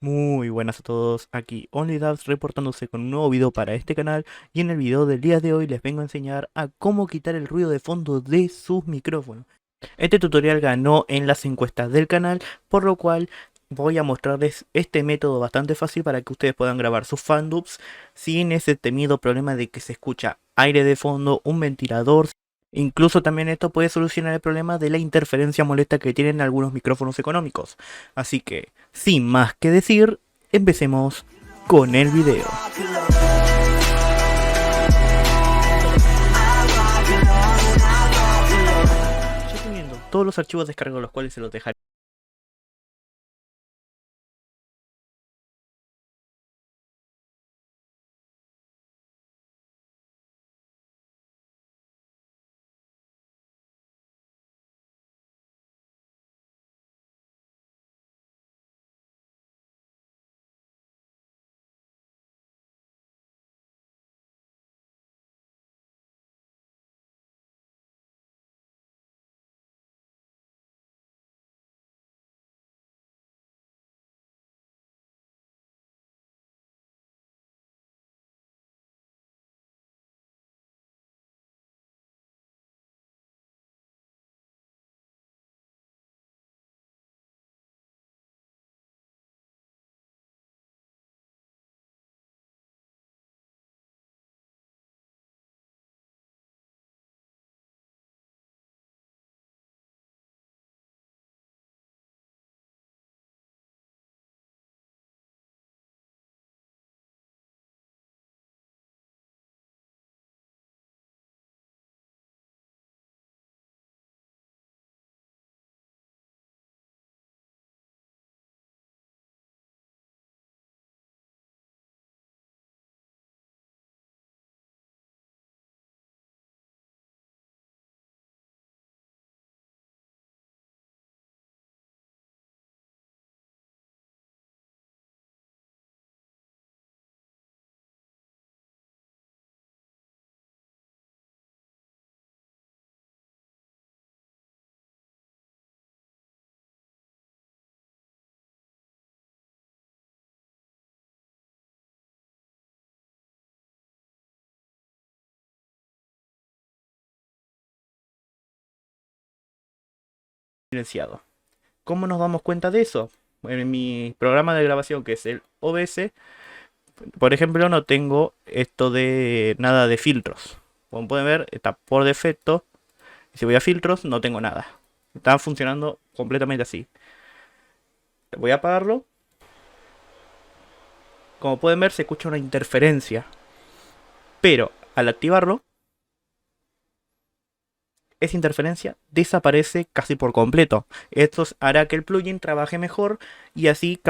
Muy buenas a todos, aquí OnlyDubs reportándose con un nuevo video para este canal y en el video del día de hoy les vengo a enseñar a cómo quitar el ruido de fondo de sus micrófonos. Este tutorial ganó en las encuestas del canal, por lo cual voy a mostrarles este método bastante fácil para que ustedes puedan grabar sus fandubs sin ese temido problema de que se escucha aire de fondo, un ventilador. Incluso también esto puede solucionar el problema de la interferencia molesta que tienen algunos micrófonos económicos. Así que, sin más que decir, empecemos con el video. Ya teniendo todos los archivos descargados, los cuales se los dejaré silenciado. ¿Cómo nos damos cuenta de eso? En mi programa de grabación, que es el OBS, por ejemplo, no tengo esto de nada de filtros. Como pueden ver, está por defecto. Si voy a filtros, no tengo nada. Está funcionando completamente así. Voy a apagarlo. Como pueden ver, se escucha una interferencia. Pero al activarlo, esa interferencia desaparece casi por completo. Esto hará que el plugin trabaje mejor y así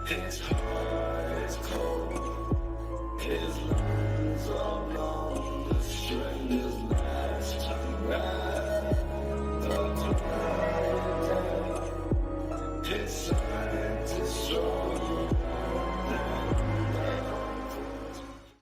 His heart is cold, his lungs are blown, the string is lashed around the ground. His science is strong,